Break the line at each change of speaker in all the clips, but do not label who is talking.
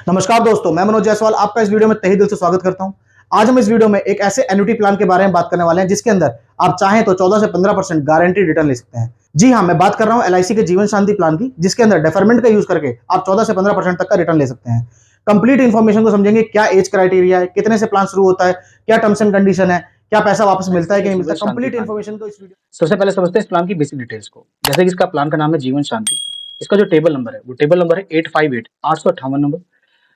नमस्कार दोस्तों, मैं मनोज जायसवाल आपका इस वीडियो में तहे दिल से स्वागत करता हूं। आज हम इस वीडियो में एक ऐसे एन्युटी प्लान के बारे में बात करने वाले हैं जिसके अंदर आप चाहें तो 14 से 15% गारंटी रिटर्न ले सकते हैं। जी हां, मैं बात कर रहा हूं एलआईसी के जीवन शांति प्लान की, जिसके अंदर डेफरमेंट का यूज करके आप 14 से 15% तक का रिटर्न ले सकते हैं। कंप्लीट इन्फॉर्मेशन को समझेंगे, क्या एज क्राइटेरिया है, कितने से प्लान शुरू होता है, क्या टर्म्स एंड कंडीशन है, क्या पैसा वापस मिलता है कि नहीं मिलता, कंप्लीट इन्फॉर्मेशन को इस वीडियो।
सबसे पहले समझते हैं इस प्लान की बेसिक डिटेल्स को। जैसे कि इसका प्लान का नाम है जीवन शांति। इसका जो टेबल नंबर है वो टेबल नंबर है 858 858 नंबर।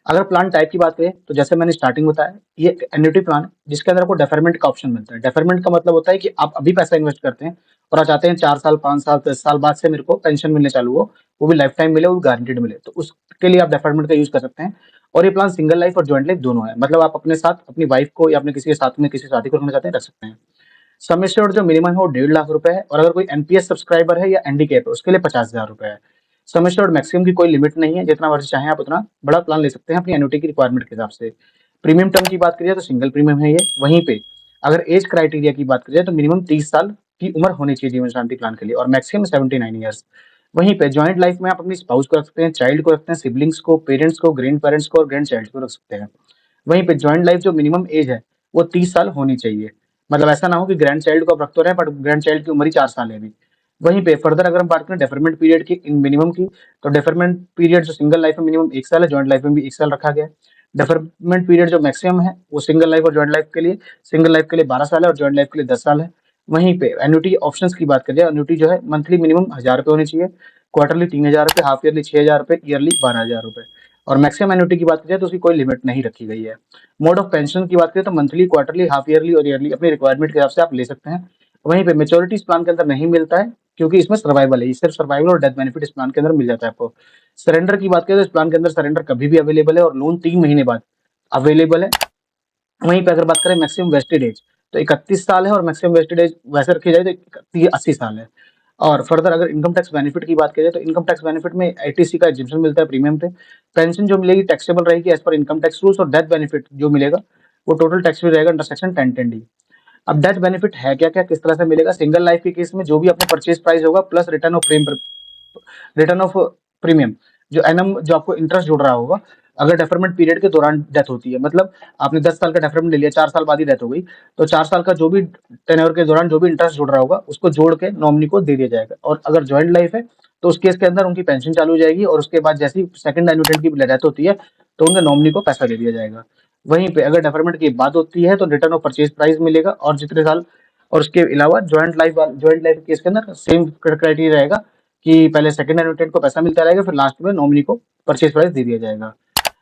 अगर प्लान टाइप की बात करें तो जैसे मैंने स्टार्टिंग बताया, ये एन्युटी प्लान है जिसके अंदर आपको डेफरमेंट का ऑप्शन मिलता है। डेफरमेंट का मतलब होता है कि आप अभी पैसा इन्वेस्ट करते हैं और आप चाहते हैं 4 साल 5 साल 10 साल बाद से मेरे को पेंशन मिलने चालू हो, वो भी लाइफ टाइम मिले, वो गारंटीड मिले, तो उसके लिए आप डेफरमेंट का यूज कर सकते हैं। और ये प्लान सिंगल लाइफ और ज्वाइंट लाइफ दोनों है, मतलब आप अपने साथ अपनी वाइफ को या अपने किसी के साथ में किसी साथी को रखना चाहते हैं रख सकते हैं। सम एश्योर्ड जो मिनिमम है वो 1.5 लाख रुपए है, और अगर कोई एनपीएस सब्सक्राइबर है या एनडीकेप है उसके लिए 50,000 रुपए है। सम एश्योर्ड मैक्सिमम की कोई लिमिट नहीं है, जितना मर्जी चाहें आप उतना बड़ा प्लान ले सकते हैं अपनी एन्युटी की रिक्वायरमेंट के हिसाब से। प्रीमियम टर्म की बात करिए तो सिंगल प्रीमियम है ये। वहीं पे अगर एज क्राइटेरिया की बात करिए तो मिनिमम 30 साल की उम्र होनी चाहिए जीवन शांति प्लान के लिए, और मैक्सिमम 79 ईयर्स। वहीं पे ज्वाइंट लाइफ में आप अपनी स्पाउस को रख सकते हैं, चाइल्ड को रखते हैं, सिबलिंग्स को, पेरेंट्स को, ग्रैंड पेरेंट्स को और ग्रैंड चाइल्ड को रख सकते हैं। वहीं पे ज्वाइंट लाइफ जो मिनिमम एज है वो 30 साल होनी चाहिए। मतलब ऐसा ना हो कि ग्रैंड चाइल्ड को आप रख तो रहे हैं बट ग्रैंड चाइल्ड की उम्र ही 4 साल है अभी। वहीं पे फर्दर अगर हम बात करें डेफरमेंट पीरियड की इन मिनिमम की, तो डेफरमेंट पीरियड जो सिंगल लाइफ में मिनिमम 1 साल है, ज्वाइंट लाइफ में भी 1 साल रखा गया है। डेफरमेंट पीरियड जो मैक्सिमम है वो सिंगल लाइफ और ज्वाइंट लाइफ के लिए, सिंगल लाइफ के लिए 12 साल है और ज्वाइंट लाइफ के लिए 10 साल है। वहीं पे एन्युटी ऑप्शंस की बात करें, एन्युटी जो है मंथली मिनिमम 1,000 रुपए होनी चाहिए, क्वार्टरली 3,000 रुपए, हाफ ईयरली 6,000 रुपए, ईयरली 12,000 रुपए। और मैक्सिमम एन्युटी की बात करें तो उसकी कोई लिमिट नहीं रखी गई है। मोड ऑफ पेंशन की बात करें तो मंथली, क्वार्टरली, हाफ ईयरली और ईयरली अपनी रिक्वायरमेंट के हिसाब से आप ले सकते हैं। वहीं पे मेच्योरिटी इस प्लान के अंदर नहीं मिलता है, क्योंकि इसमें सर्वाइवल है, ये सिर्फ सर्वाइवल और डेथ बेनिफिट इस प्लान के अंदर मिल जाता है आपको। सरेंडर की बात करें तो इस प्लान के अंदर सरेंडर कभी भी अवेलेबल है और लोन 3 महीने बाद अवेलेबल है। वहीं पे अगर बात करें मैक्सिमम वेस्टेड एज तो 31 साल है, और मैक्सिमम वेस्टेड एज वैसे रखी जाए तो 80 साल है। और फर्दर अगर इनकम टैक्स बेनिफिट की बात करें तो इनकम टैक्स बेनिफिट में एटीसी का एग्जेम्पशन मिलता है प्रीमियम पे। पेंशन जो मिलेगी टैक्सेबल रहेगी as per income tax rules, और डेथ बेनिफिट जो मिलेगा वो टोटल टैक्स फ्री रहेगा अंडर सेक्शन 1010D। अब डेथ बेनिफिट है क्या क्या, किस तरह से मिलेगा? सिंगल लाइफ के केस में जो भी अपने परचेज प्राइस होगा प्लस रिटर्न ऑफ प्रीमियम, जो एनम जो आपको इंटरेस्ट जुड़ रहा होगा अगर डेफरमेंट पीरियड के दौरान डेथ होती है, मतलब आपने 10 साल का डेफरमेंट ले लिया, 4 साल बाद ही डेथ हो गई, तो 4 साल का जो भी टेन्योर के दौरान जो भी इंटरेस्ट जुड़ रहा होगा उसको जोड़ के नॉमिनी को दे दिया जाएगा। और अगर ज्वाइंट लाइफ है तो उस केस के अंदर उनकी पेंशन चालू हो जाएगी, और उसके बाद जैसी सेकंड एन्युटेंट की डेथ होती है तो उनके नॉमिनी को पैसा दे दिया जाएगा। वहीं पे अगर डेफरमेंट की बात होती है तो रिटर्न ऑफ परचेज प्राइस मिलेगा, और जितने साल, और उसके अलावा ज्वाइंट लाइफ केस के अंदर सेम क्राइटेरिया रहेगा कि पहले सेकंड एनुटेंट को पैसा मिलता रहेगा, फिर लास्ट में नॉमिनी को परचेज प्राइस दे दिया जाएगा।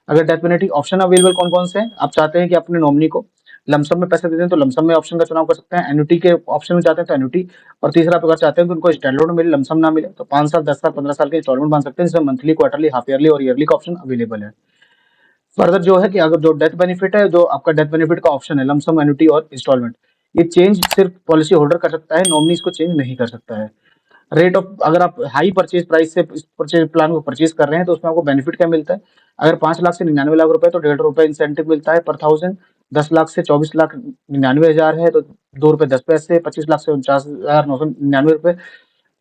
अगर डेथ पेनल्टी ऑप्शन अवेलेबल कौन कौन से हैं, आप चाहते हैं कि अपने नॉमिनी को लमसम में पैसा दे दें तो लमसम में ऑप्शन का चुनाव कर सकते हैं। एन्युटी के ऑप्शन में चाहते हैं तो एन्युटी, और तीसरा अगर चाहते हैं कि उनको स्टैंडर्ड मिले, लमसम ना मिले, तो 5 साल 10 साल 15 साल के इंस्टॉलमेंट बांध सकते हैं, जिसमें मंथली, क्वार्टरली, हाफ ईयरली और ईयरली का ऑप्शन अवेलेबल है। फर्दर जो है कि अगर जो डेथ बेनिफिट है, जो आपका डेथ बेनिफिट का ऑप्शन है लमसम, एन्युटी और इंस्टॉलमेंट, ये चेंज सिर्फ पॉलिसी होल्डर कर सकता है, नॉमिनी इसको चेंज नहीं कर सकता है। रेट ऑफ, अगर आप हाई परचेज प्राइस से इस परचेज प्लान को परचेज कर रहे हैं तो उसमें आपको बेनिफिट क्या मिलता है? अगर 5 लाख से 99 लाख रुपए तो 1.5 रुपए इंसेंटिव मिलता है पर 1000। 10 लाख से 24,99,000 है तो 2 रुपए 10 पैसे। 25 लाख से 49,999 रुपए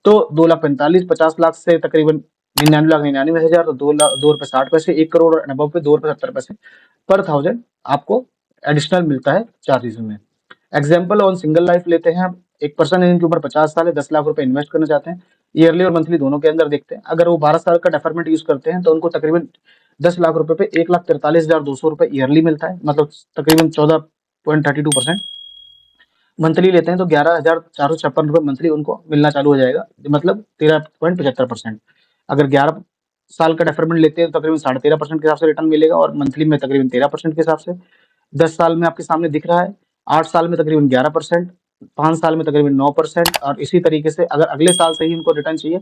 तो 2,45,000। 50 लाख से तकरीबन 99,99,000 तो 2 रुपए 60 पैसे। 1 करोड़ और अबव पे 2 रुपए 70 पैसे पर 1000 आपको एडिशनल मिलता है चार्जेस में। एग्जाम्पल ऑन सिंगल लाइफ लेते हैं। एक पर्सन है जिनकी उम्र 50 साल है, 10 लाख रुपए इन्वेस्ट करना चाहते हैं, ईयरली और मंथली दोनों के अंदर देखते हैं। अगर वो 12 साल का डेफरमेंट यूज करते हैं तो उनको तकरीबन 10 लाख रुपए पे 1,43,200 रुपए ईयरली मिलता है, मतलब तकरीबन 14.32%। मंथली लेते हैं तो 11,456 रुपए मंथली उनको मिलना चालू हो जाएगा, मतलब 13.75%। अगर 11 साल का डेफरमेंट लेते हैं तो तकरीबन 13.5% के हिसाब से रिटर्न मिलेगा, और मंथली में तकरीबन 13% के हिसाब से। 10 साल में आपके सामने दिख रहा है, 8 साल में तकरीबन 11%, 5 साल में तकरीबन 9%, और इसी तरीके से अगर अगले साल से ही इनको रिटर्न चाहिए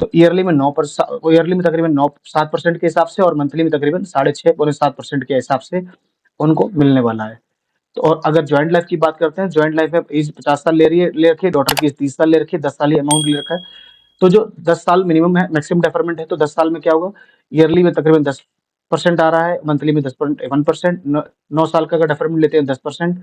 तो ईयरली में 9%, ईयरली में तकरीबन 9-7% के हिसाब से, और मंथली में तकरीबन 6.5-7% के हिसाब से उनको मिलने वाला है। तो और अगर ज्वाइंट लाइफ की बात करते हैं, ज्वाइंट लाइफ में एज 50 साल ले रखी है, डॉटर की एज 30 साल ले रखी है, 10 साल ही अमाउंट ले रखा है। तो जो 10 साल मिनिमम है, मैक्सिमम डेफरमेंट है, तो 10 साल में क्या होगा, ईयरली में तकरीबन 10% आ रहा है, मंथली में 10.1%, 9 साल का अगर डेफरमेंट लेते हैं 10%।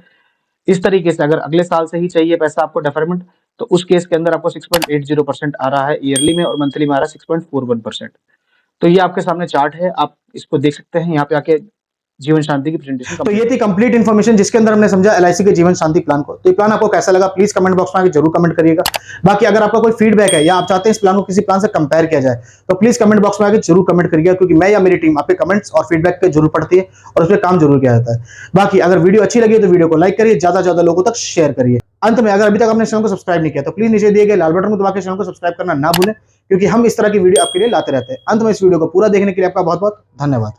इस तरीके से अगर अगले साल से ही चाहिए पैसा आपको डेफरमेंट, तो उस केस के अंदर आपको 6.80% आ रहा है ईयरली में, और मंथली में आ रहा है 6.41%। तो ये आपके सामने चार्ट है, आप इसको देख सकते हैं यहाँ पे आके जीवन शांति की प्रेजेंटेशन।
तो ये थी कंप्लीट इन्फॉर्मेशन जिसके अंदर हमने समझा एलआईसी के जीवन शांति प्लान को। तो ये प्लान आपको कैसा लगा प्लीज कमेंट बॉक्स में आके जरूर कमेंट करिएगा। बाकी अगर आपका कोई फीडबैक है या आप चाहते हैं इस प्लान को किसी प्लान से कंपेयर किया जाए तो प्लीज कमेंट बॉक्स में आके जरूर कमेंट करिएगा, क्योंकि मैं या मेरी टीम आपके कमेंट्स और फीडबैक पे जरूर पढ़ती है और उस पर काम जरूर किया जाता है। बाकी अगर वीडियो अच्छी लगी तो वीडियो को लाइक करिए, ज्यादा से ज्यादा लोगों तक शेयर करिए। अंत में अगर अभी तक आपने चैनल को सब्सक्राइब नहीं किया तो प्लीज नीचे दिए गए लाल बटन को दबा के चैनल को सब्सक्राइब करना ना भूलें, क्योंकि हम इस तरह की वीडियो आपके लिए लाते रहते हैं। अंत में इस वीडियो को पूरा देखने के लिए आपका बहुत बहुत धन्यवाद।